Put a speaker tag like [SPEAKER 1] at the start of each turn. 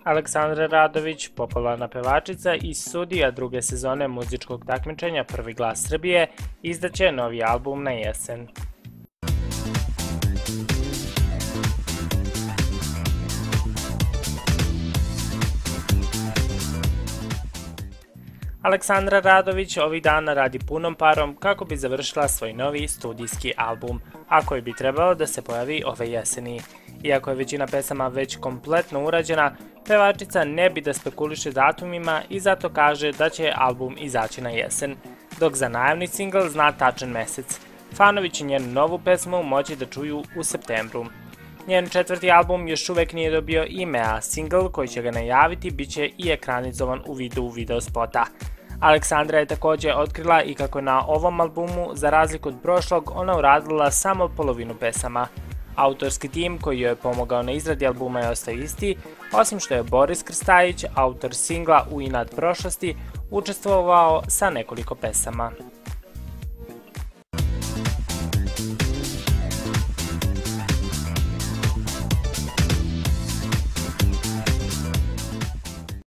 [SPEAKER 1] Aleksandra Radović, popularna pevačica i sudija druge sezone muzičkog takmičenja Prvi glas Srbije, izdaće novi album na jesen. Aleksandra Radović ovih dana radi punom parom kako bi završila svoj novi studijski album, a koji bi trebao da se pojavi ove jeseni. Iako je većina pesama već kompletno urađena, pevačica ne bi da spekuliše datumima i zato kaže da će album izaći na jesen, dok za najavni singl zna tačan mesec. Fanovi će njenu novu pesmu moći da čuju u septembru. Njen četvrti album još uvek nije dobio ime, a singl koji će ga najaviti biće i ekranizovan u vidu videospota. Aleksandra je takođe otkrila i kako je na ovom albumu, za razliku od prošlog, ona uradila samo polovinu pesama. Autorski tim koji joj je pomogao na izradi albuma je ostao isti, osim što je Boris Krstajić, autor singla U inat prošlosti, učestvovao sa nekoliko pesama.